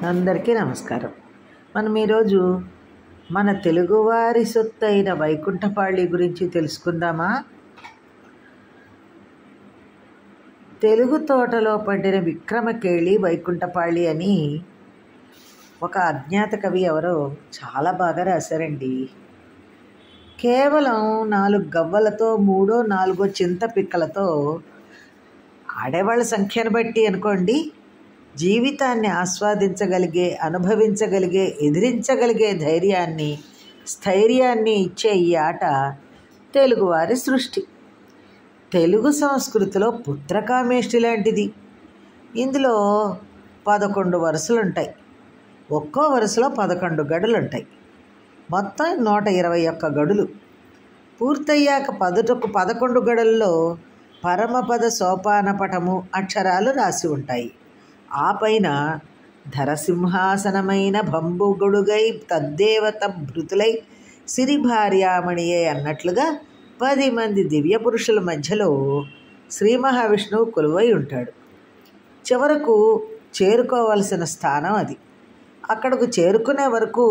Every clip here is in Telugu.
అందరికీ నమస్కారం. మనం ఈరోజు మన తెలుగువారి సొత్తు అయిన వైకుంఠపాళి గురించి తెలుసుకుందామా? తెలుగు తోటలో పండిన విక్రమకేళి వైకుంఠపాళి అని ఒక అజ్ఞాత కవి ఎవరో చాలా బాగా రాశారండి. కేవలం 4 గవ్వలతో 3-4 చింత పిక్కలతో ఆడేవాళ్ళ సంఖ్యను బట్టి అనుకోండి, జీవితాన్ని ఆస్వాదించగలిగే, అనుభవించగలిగే, ఎదిరించగలిగే స్థైర్యాన్ని ఇచ్చే ఈ ఆట తెలుగువారి సృష్టి. తెలుగు సంస్కృతిలో పుత్రకామేష్టి లాంటిది. ఇందులో 11 వరుసలుంటాయి. ఒక్కో వరుసలో 11 గడులుంటాయి. మొత్తం 121 గడులు. పూర్తయ్యాక 11 గడుల్లో పరమపద సోపానపటము అక్షరాలు రాసి ఉంటాయి. ఆ పైన ధరసింహాసనమైన భంబుగొడుగై తద్దేవత భృతులై సిరి భార్యామణియే అన్నట్లుగా 10 మంది దివ్య పురుషుల మధ్యలో శ్రీ మహావిష్ణువు కొలువై ఉంటాడు. చివరకు చేరుకోవలసిన స్థానం అది. అక్కడకు చేరుకునే వరకు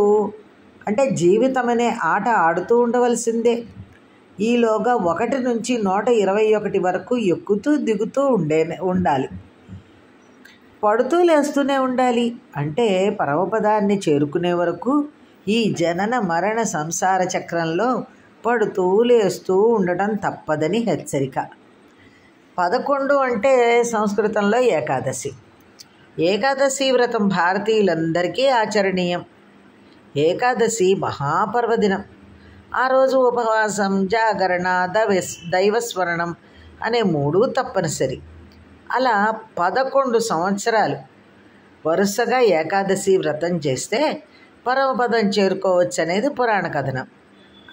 అంటే జీవితమనే ఆట ఆడుతూ ఉండవలసిందే. ఈలోగా 1 నుంచి 121 వరకు ఎక్కుతూ దిగుతూ ఉండాలి. పడుతూ లేస్తూనే ఉండాలి. అంటే పరమపదాన్ని చేరుకునే వరకు ఈ జనన మరణ సంసార చక్రంలో పడుతూ లేస్తూ ఉండటం తప్పదని హెచ్చరిక. 11 అంటే సంస్కృతంలో ఏకాదశి. ఏకాదశి వ్రతం భారతీయులందరికీ ఆచరణీయం. ఏకాదశి మహాపర్వదినం. ఆ రోజు ఉపవాసం, జాగరణ, దైవస్మరణం అనే 3 తప్పనిసరి. అలా 11 సంవత్సరాలు వరుసగా ఏకాదశి వ్రతం చేస్తే పరమపదం చేరుకోవచ్చు అనేది పురాణ కథనం.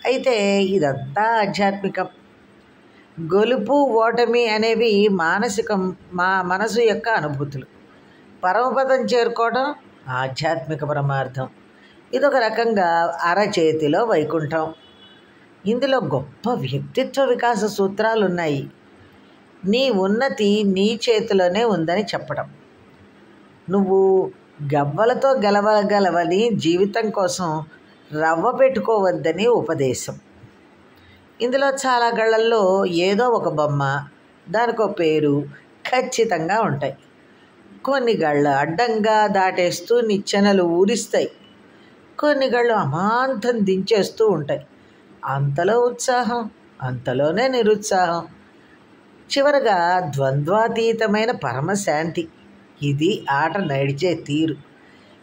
అయితే ఇదంతా ఆధ్యాత్మికం. గెలుపు, ఓటమి అనేవి మనసు యొక్క అనుభూతులు. పరమపదం చేరుకోవడం ఆధ్యాత్మిక పరమార్థం. ఇదొక రకంగా అరచేతిలో వైకుంఠం. ఇందులో గొప్ప వ్యక్తిత్వ వికాస సూత్రాలు ఉన్నాయి. నీ ఉన్నతి నీ చేతిలోనే ఉందని చెప్పడం, నువ్వు గవ్వలతో గెలవగలవని, జీవితం కోసం రవ్వ పెట్టుకోవద్దని ఉపదేశం. ఇందులో చాలా గళ్ళల్లో ఏదో ఒక బొమ్మ, దానికో పేరు ఖచ్చితంగా ఉంటాయి. కొన్ని గళ్ళు అడ్డంగా దాటేస్తూ నిచ్చెనలు ఊరిస్తాయి. కొన్ని గళ్ళు అమాంతం దించేస్తూ ఉంటాయి. అంతలో ఉత్సాహం, అంతలోనే నిరుత్సాహం, చివరగా ద్వంద్వాతీతమైన పరమశాంతి. ఇది ఆట నడిచే తీరు.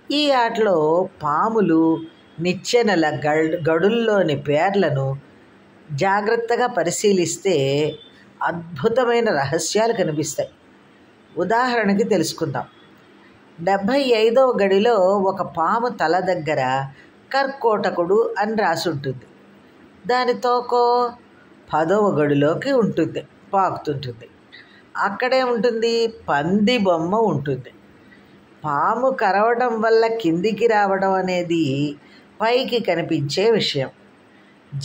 ఈ ఆటలో పాములు నిచ్చెనల గడుల్లోని పేర్లను జాగ్రత్తగా పరిశీలిస్తే అద్భుతమైన రహస్యాలు కనిపిస్తాయి. ఉదాహరణకి తెలుసుకుందాం. 75వ గడిలో ఒక పాము తల దగ్గర కర్కోటకుడు అని రాసి ఉంటుంది. దాని తోకో 10వ గడిలోకి పాకుతుంటుంది. అక్కడే ఉంటుంది పంది బొమ్మ ఉంటుంది. పాము కరవడం వల్ల కిందికి రావడం అనేది పైకి కనిపించే విషయం.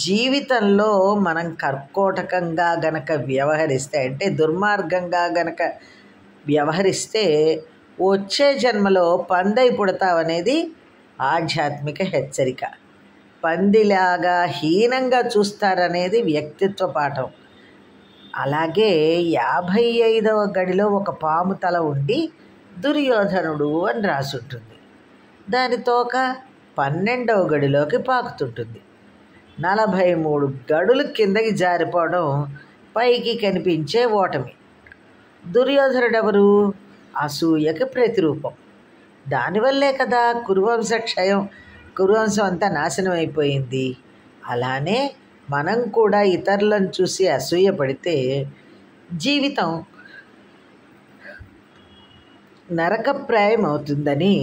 జీవితంలో మనం కర్కోటకంగా గనక వ్యవహరిస్తే, అంటే దుర్మార్గంగా గనక వ్యవహరిస్తే వచ్చే జన్మలో పందై పుడతావనేది ఆధ్యాత్మిక హెచ్చరిక. పందిలాగా హీనంగా చూస్తారనేది వ్యక్తిత్వ పాఠం. అలాగే 55వ గడిలో ఒక పాము తల ఉండి దుర్యోధనుడు అని రాసుంటుంది. దాని తోక 12వ గడిలోకి పాకుతుంటుంది. 43 గడులు కిందకి జారిపోవడం పైకి కనిపించే ఓటమి. దుర్యోధనుడెవరు? అసూయకి ప్రతిరూపం. దానివల్లే కదా కురువంశం అంతా నాశనం అయిపోయింది. అలానే మనం కూడా ఇతరులను చూసి అసూయపడితే జీవితం నరకప్రాయం అవుతుందని,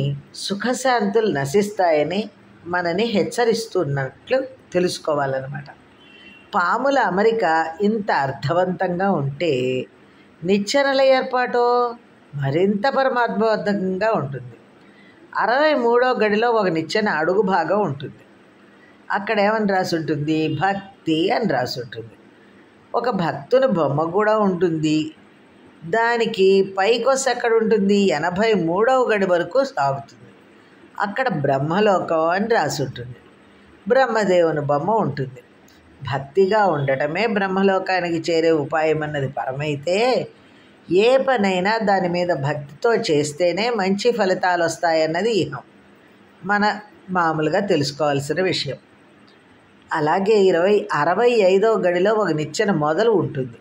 సుఖశాంతులు నశిస్తాయని మనని హెచ్చరిస్తున్నట్లు తెలుసుకోవాలన్నమాట. పాముల అమరిక ఇంత అర్థవంతంగా ఉంటే నిచ్చెనల ఏర్పాటో మరింత పరమాద్భుతంగా ఉంటుంది. 63వ గడిలో ఒక నిచ్చెన అడుగు భాగం ఉంటుంది. అక్కడ ఏమని రాసి ఉంటుంది? భక్తి అని రాసి ఉంటుంది. ఒక భక్తుని బొమ్మ కూడా ఉంటుంది. దానికి పైకొస్సు ఎక్కడ ఉంటుంది? 83వ గడి వరకు సాగుతుంది. అక్కడ బ్రహ్మలోకం అని రాసి ఉంటుంది. బ్రహ్మదేవుని బొమ్మ ఉంటుంది. భక్తిగా ఉండటమే బ్రహ్మలోకానికి చేరే ఉపాయం అన్నది పరమైతే, ఏ పనైనా దాని మీద భక్తితో చేస్తేనే మంచి ఫలితాలు వస్తాయన్నది ఇహం మన మామూలుగా తెలుసుకోవాల్సిన విషయం. అలాగే 65వ గడిలో ఒక నిచ్చెన మొదలు ఉంటుంది.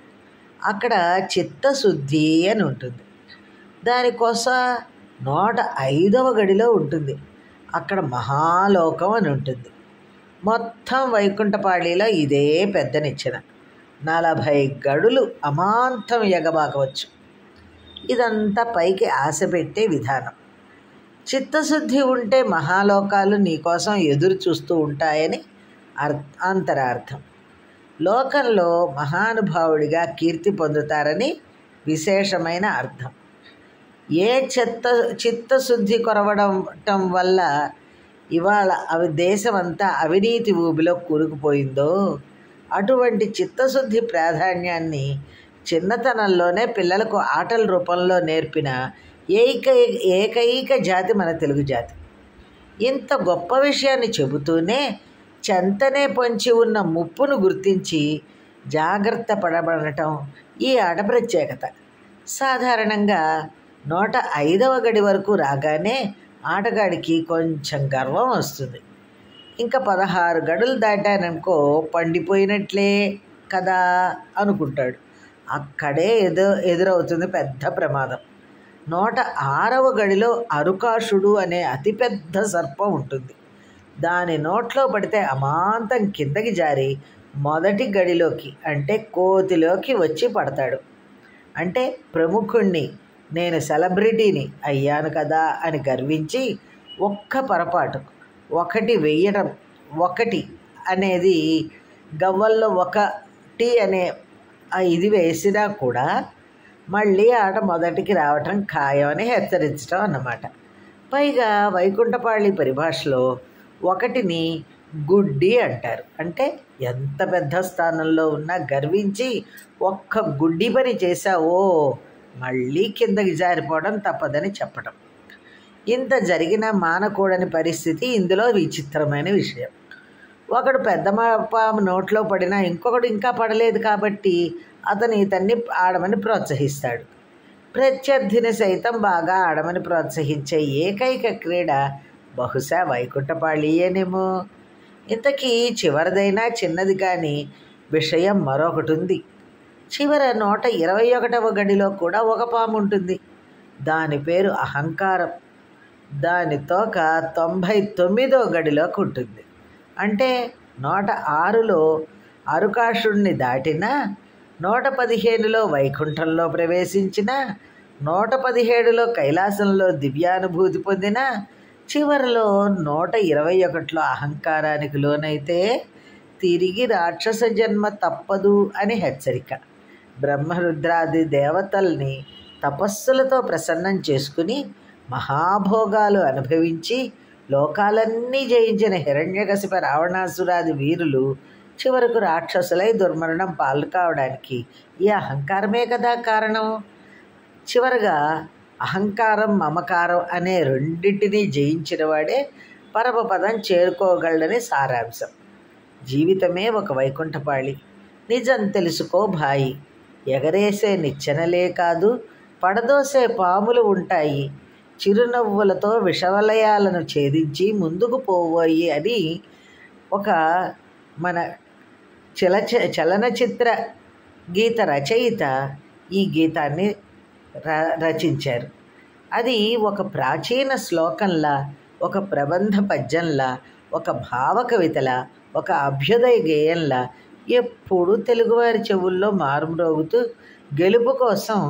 అక్కడ చిత్తశుద్ధి అని ఉంటుంది. దానికోసం 105వ గడిలో ఉంటుంది. అక్కడ మహాలోకం అని ఉంటుంది. మొత్తం వైకుంఠపాళీలో ఇదే పెద్ద నిచ్చెన. 40 గడులు అమాంతం ఎగబాకవచ్చు. ఇదంతా పైకి ఆశ పెట్టే విధానం. చిత్తశుద్ధి ఉంటే మహాలోకాలు నీకోసం ఎదురు చూస్తూ ఉంటాయని అంతరార్థం. లోకంలో మహానుభావుడిగా కీర్తి పొందుతారని విశేషమైన అర్థం. ఏ చిత్తశుద్ధి కొరవడం వల్ల ఇవాళ దేశమంతా అవినీతి ఊబిలో కూరుకుపోయిందో, అటువంటి చిత్తశుద్ధి ప్రాధాన్యాన్ని చిన్నతనంలోనే పిల్లలకు ఆటల రూపంలో నేర్పిన ఏకైక జాతి మన తెలుగు జాతి. ఇంత గొప్ప విషయాన్ని చెబుతూనే చెంతనే పొంచి ఉన్న ముప్పును గుర్తించి జాగ్రత్త పడబడటం ఈ ఆట ప్రత్యేకత. సాధారణంగా 105వ గడి వరకు రాగానే ఆటగాడికి కొంచెం గర్వం వస్తుంది. ఇంకా 16 గడులు దాటాననుకో పండిపోయినట్లే కదా అనుకుంటాడు. అక్కడే ఎదురవుతుంది పెద్ద ప్రమాదం. 106వ గడిలో అరుకాషుడు అనే అతిపెద్ద సర్పం ఉంటుంది. దాని నోట్లో పడితే అమాంతం కిందకి జారి మొదటి గడిలోకి అంటే కోతిలోకి వచ్చి పడతాడు. అంటే ప్రముఖుణ్ణి, నేను సెలబ్రిటీని అయ్యాను కదా అని గర్వించి ఒక్క పొరపాటు, ఒకటి వెయ్యడం, ఒకటి అనేది గవ్వల్లో ఒకటి అనే ఇది వేసినా కూడా మళ్ళీ ఆట మొదటికి రావటం ఖాయం అని హెచ్చరించడం అన్నమాట. పైగా వైకుంఠపాళి పరిభాషలో ఒకటిని గుడ్డి అంటారు. అంటే ఎంత పెద్ద స్థానంలో ఉన్నా గర్వించి ఒక్క గుడ్డి పని చేశావో మళ్ళీ కిందకి జారిపోవడం తప్పదని చెప్పడం. ఇంత జరిగినా మానకూడని పరిస్థితి ఇందులో విచిత్రమైన విషయం. ఒకడు పెద్ద పాము నోట్లో పడినా ఇంకొకడు ఇంకా పడలేదు కాబట్టి ఇతన్ని ఆడమని ప్రోత్సహిస్తాడు. ప్రత్యర్థిని సైతం బాగా ఆడమని ప్రోత్సహించే ఏకైక క్రీడ బహుశా వైకుంఠపాళీయేనేమో. ఇంతకీ చివరిదైనా చిన్నది కానీ విషయం మరొకటి ఉంది. చివర 121వ గడిలో కూడా ఒక పాము ఉంటుంది. దాని పేరు అహంకారం. దాని తోక 99వ గడిలోకి ఉంటుంది. అంటే 106లో అరుకాషుడిని దాటినా, 115లో వైకుంఠంలో ప్రవేశించిన, 117లో కైలాసంలో దివ్యానుభూతి పొందిన, చివరిలో 121లో అహంకారానికి లోనైతే తిరిగి రాక్షస జన్మ తప్పదు అని హెచ్చరిక. బ్రహ్మరుద్రాది దేవతల్ని తపస్సులతో ప్రసన్నం చేసుకుని మహాభోగాలు అనుభవించి లోకాలన్నీ జయించిన హిరణ్యకశిప రావణాసురాది వీరులు చివరకు రాక్షసులై దుర్మరణం పాలు కావడానికి ఈ అహంకారమే కదా కారణం. చివరగా అహంకారం మమకారం అనే రెండింటినీ జయించిన వాడే పరమపదం చేరుకోగలడని సారాంశం. జీవితమే ఒక వైకుంఠపాళి. నిజం తెలుసుకో భాయి. ఎగరేసే నిచ్చెనలే కాదు, పడదోసే పాములు ఉంటాయి. చిరునవ్వులతో విషవలయాలను ఛేదించి ముందుకు పోవోయి అని ఒక మన చలనచిత్ర గీత రచయిత ఈ గీతాన్ని రచించారు. అది ఒక ప్రాచీన శ్లోకంలా, ఒక ప్రబంధ పద్యంలా, ఒక భావ కవితలా, ఒక అభ్యుదయ గేయంలా ఎప్పుడూ తెలుగువారి చెవుల్లో మారుమ్రోగుతూ గెలుపు కోసం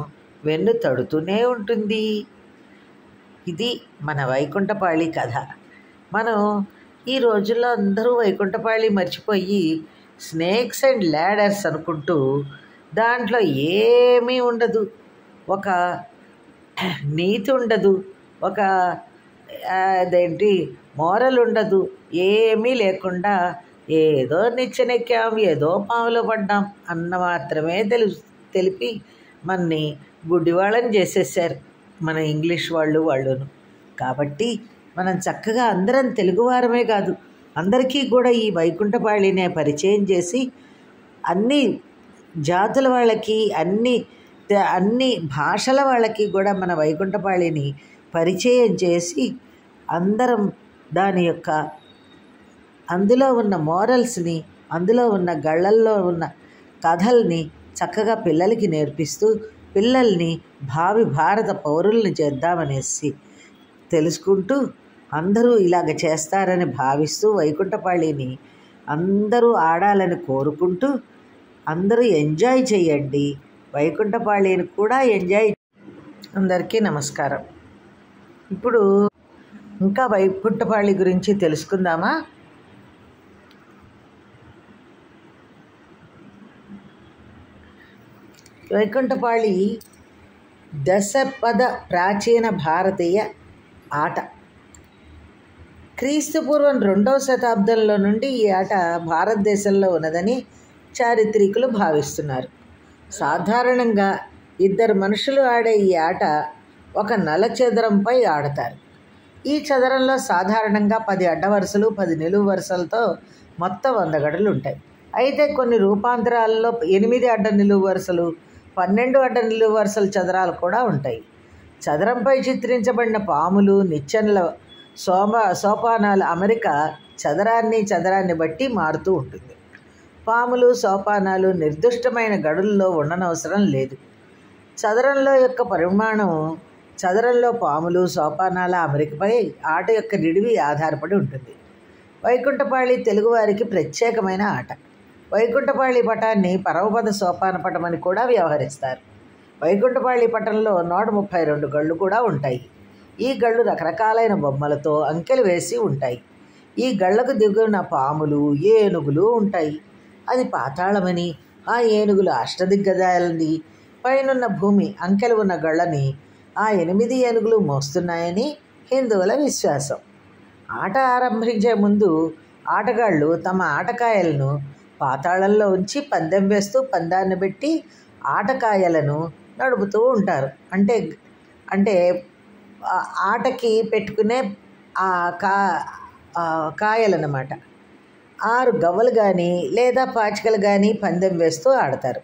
వెన్ను తడుతూనే ఉంటుంది. ఇది మన వైకుంఠపాళి కథ. మనం ఈ రోజుల్లో అందరూ వైకుంఠపాళి మర్చిపోయి స్నేక్స్ అండ్ ల్యాడర్స్ అనుకుంటూ దాంట్లో ఏమీ ఉండదు, ఒక నీతి ఉండదు, ఒక అదేంటి మోరల్ ఉండదు, ఏమీ లేకుండా ఏదో నిచ్చెనెక్కాం, ఏదో పాములో పడ్డాం అన్న మాత్రమే తెలిపి మనని గుడ్డివాళ్ళని చేసేసారు మన ఇంగ్లీష్ వాళ్ళును. కాబట్టి మనం చక్కగా అందరం తెలుగువారమే కాదు, అందరికీ కూడా ఈ వైకుంఠపాళినే పరిచయం చేసి అన్ని జాతుల వాళ్ళకి, అన్ని భాషల వాళ్ళకి కూడా మన వైకుంఠపాళిని పరిచయం చేసి అందరం దాని యొక్క అందులో ఉన్న మోరల్స్ని, అందులో ఉన్న గళ్ళల్లో ఉన్న కథల్ని చక్కగా పిల్లలకి నేర్పిస్తూ పిల్లల్ని భావి భారత పౌరుల్ని చేద్దామనేసి తెలుసుకుంటూ అందరూ ఇలాగ చేస్తారని భావిస్తూ వైకుంఠపాళిని అందరూ ఆడాలని కోరుకుంటూ అందరూ ఎంజాయ్ చేయండి. వైకుంఠపాళిని కూడా ఎంజాయ్. అందరికీ నమస్కారం. ఇప్పుడు ఇంకా వైకుంఠపాళి గురించి తెలుసుకుందామా? వైకుంఠపాళి దశపద ప్రాచీన భారతీయ ఆట. క్రీస్తుపూర్వం 2వ శతాబ్దంలో నుండి ఈ ఆట భారతదేశంలో ఉన్నదని చారిత్రికులు భావిస్తున్నారు. సాధారణంగా 2 మనుషులు ఆడే ఈ ఆట ఒక నల చదరంపై ఆడతారు. ఈ చదరంలో సాధారణంగా 10 అడ్డవరుసలు 10 నిలువు వరుసలతో మొత్తం 100 గడులు ఉంటాయి. అయితే కొన్ని రూపాంతరాల్లో 8 అడ్డ నిలువు వరుసలు 12 అడ్డ నిలువు వరుసల చదరాలు కూడా ఉంటాయి. చదరంపై చిత్రించబడిన పాములు, నిచ్చెనల సోపానాల అమరిక చదరాన్ని బట్టి మారుతూ ఉంటుంది. పాములు, సోపానాలు నిర్దిష్టమైన గడుల్లో ఉండనవసరం లేదు. చదరంలో యొక్క పరిమాణం చదరంలో పాములు, సోపానాల అమరికపై ఆట యొక్క నిడివి ఆధారపడి ఉంటుంది. వైకుంఠపాళి తెలుగువారికి ప్రత్యేకమైన ఆట. వైకుంఠపాళి పటాన్ని పరమపద సోపాన పటం అని కూడా వ్యవహరిస్తారు. వైకుంఠపాళి పటంలో 132 గళ్ళు కూడా ఉంటాయి. ఈ గళ్ళు రకరకాలైన బొమ్మలతో అంకెలు వేసి ఉంటాయి. ఈ గళ్లకు దిగున పాములు, ఏనుగులు ఉంటాయి. అది పాతాళమని, ఆ ఏనుగులు అష్టదిగ్గజాలని, పైనున్న భూమి అంకెలు ఉన్న గళ్ళని ఆ 8 ఏనుగులు మోస్తున్నాయని హిందువుల విశ్వాసం. ఆట ఆరంభించే ముందు ఆటగాళ్ళు తమ ఆటకాయలను పాతాళంలో ఉంచి పందెం వేస్తూ పందాన్ని పెట్టి ఆటకాయలను నడుపుతూ ఉంటారు. అంటే ఆటకి పెట్టుకునే కాయలన్నమాట. 6 గవ్వలు కానీ లేదా పాచికలు కానీ పందెం వేస్తూ ఆడతారు.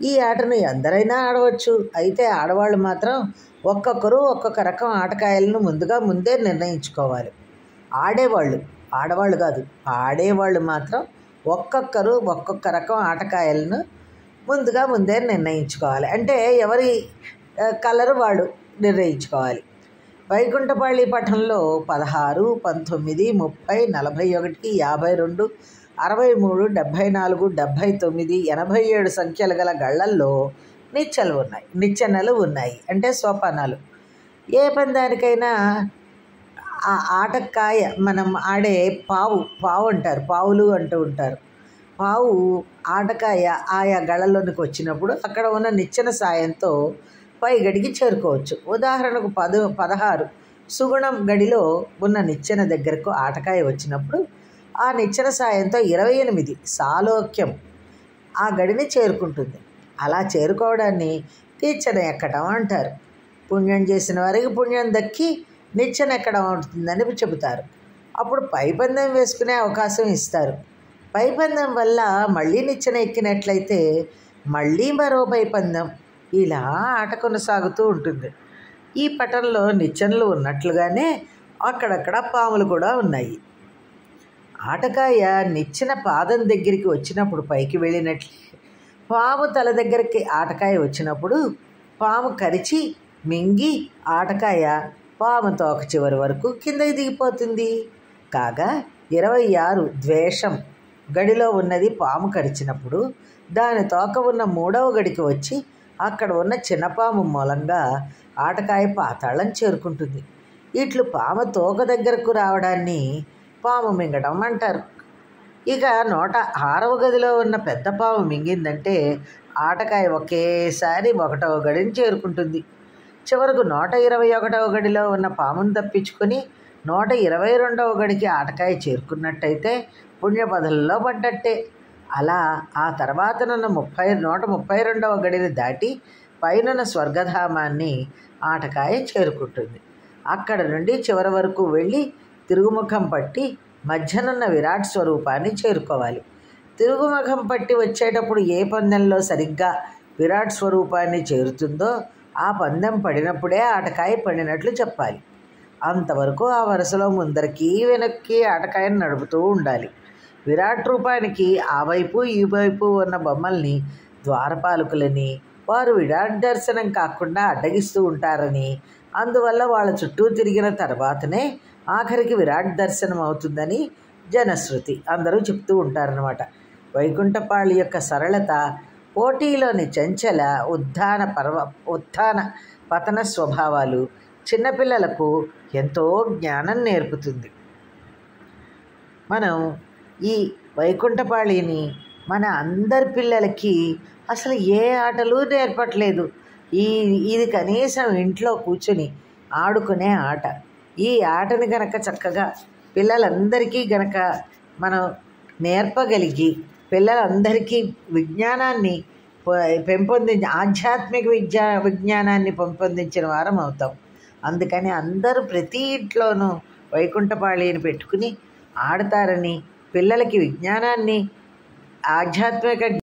ఈ ఆటను ఎందరైనా ఆడవచ్చు. అయితే ఆడవాళ్ళు మాత్రం ఒక్కొక్కరు ఒక్కొక్క రకం ఆటకాయలను ముందే నిర్ణయించుకోవాలి. ఆడవాళ్ళు కాదు, ఆడేవాళ్ళు మాత్రం ఒక్కొక్కరు ఒక్కొక్క రకం ఆటకాయలను ముందే నిర్ణయించుకోవాలి. అంటే ఎవరి కలరు వాళ్ళు నిర్ణయించుకోవాలి. వైకుంఠపాళి పటంలో 16, 19, 30, 41, 52, 63, 74, 79, 87 సంఖ్యలు గల గళ్ళల్లో నిచ్చెనలు ఉన్నాయి. అంటే సోపానాలు. ఏ పందానికైనా ఆ ఆటకాయ మనం ఆడే పావు అంటారు, పావులు అంటూ ఉంటారు. పావు ఆటకాయ ఆయా గళ్ళలోనికి వచ్చినప్పుడు అక్కడ ఉన్న నిచ్చెన సాయంతో పై గడికి చేరుకోవచ్చు. ఉదాహరణకు 16 సుగుణం గడిలో ఉన్న నిచ్చెన దగ్గరకు ఆటకాయ వచ్చినప్పుడు ఆ నిచ్చెన సాయంతో 28 సాలోక్యం ఆ గడిని చేరుకుంటుంది. అలా చేరుకోవడాన్ని నిచ్చెన ఎక్కడం అంటారు. పుణ్యం చేసిన వారికి పుణ్యం దక్కి నిచ్చెన ఎక్కడం అవుతుందని చెబుతారు. అప్పుడు పైపందెం వేసుకునే అవకాశం ఇస్తారు. పైపందెం వల్ల మళ్ళీ నిచ్చెన ఎక్కినట్లయితే మళ్ళీ మరో పైపందెం, ఇలా ఆట కొనసాగుతూ ఉంటుంది. ఈ పటంలో నిచ్చెనలు ఉన్నట్లుగానే అక్కడక్కడ పాములు కూడా ఉన్నాయి. ఆటకాయ నిచ్చెన పాదం దగ్గరికి వచ్చినప్పుడు పైకి వెళ్ళినట్లే, పాము తల దగ్గరికి ఆటకాయ వచ్చినప్పుడు పాము కరిచి మింగి ఆటకాయ పాము తోక చివరి వరకు కిందకి దిగిపోతుంది. కాగా 26 ద్వేషం గడిలో ఉన్నది పాము కరిచినప్పుడు దాని తోక ఉన్న 3వ గడికి వచ్చి అక్కడ ఉన్న చిన్నపాము మూలంగా ఆటకాయ పాతాళం చేరుకుంటుంది. ఇట్లు పాము తోక దగ్గరకు రావడాన్ని పాము మింగడం అంటారు. ఇక 106వ గదిలో ఉన్న పెద్ద పాము మింగిందంటే ఆటకాయ ఒకేసారి 1వ గడిని చేరుకుంటుంది. చివరకు 121వ గడిలో ఉన్న పామును తప్పించుకొని 122వ గడికి ఆటకాయ చేరుకున్నట్టయితే పుణ్యపదల్లో పడ్డట్టే. అలా ఆ తర్వాతనున్న 132వ గడిని దాటి పైనున్న స్వర్గధామాన్ని ఆటకాయ చేరుకుంటుంది. అక్కడ నుండి చివరి వరకు వెళ్ళి తిరుగుముఖం పట్టి మధ్యనున్న విరాట్ స్వరూపాన్ని చేరుకోవాలి. తిరుగుముఖం పట్టి వచ్చేటప్పుడు ఏ పందెంలో సరిగ్గా విరాట్ స్వరూపాన్ని చేరుతుందో ఆ పందెం పడినప్పుడే ఆటకాయ పడినట్లు చెప్పాలి. అంతవరకు ఆ వరుసలో ముందరికి వెనక్కి ఆటకాయను నడుపుతూ ఉండాలి. విరాట్ రూపానికి ఆ వైపు ఈ వైపు ఉన్న బొమ్మల్ని ద్వారపాలకులని, వారు విరాట్ దర్శనం కాకుండా అడ్డగిస్తూ ఉంటారని, అందువల్ల వాళ్ళ చుట్టూ తిరిగిన తర్వాతనే ఆఖరికి విరాట్ దర్శనం అవుతుందని జనశ్రుతి. అందరూ చెప్తూ ఉంటారనమాట. వైకుంఠపాళి యొక్క సరళత, పోటీలోని చంచల ఉత్థాన పతన స్వభావాలు చిన్నపిల్లలకు ఎంతో జ్ఞానం నేర్పుతుంది. మనం ఈ వైకుంఠపాళిని మన అందరి పిల్లలకి అసలు ఏ ఆటలు నేర్పట్లేదు. ఇది కనీసం ఇంట్లో కూర్చొని ఆడుకునే ఆట. ఈ ఆటని గనక చక్కగా పిల్లలందరికీ గనక మనం నేర్పగలిగి పిల్లలందరికీ విజ్ఞానాన్ని ఆధ్యాత్మిక విజ్ఞానాన్ని పెంపొందించిన వారం అవుతాం. అందుకని అందరూ ప్రతి ఇంట్లోనూ వైకుంఠపాళిని పెట్టుకుని ఆడతారని, పిల్లలకి విజ్ఞానాన్ని, ఆధ్యాత్మిక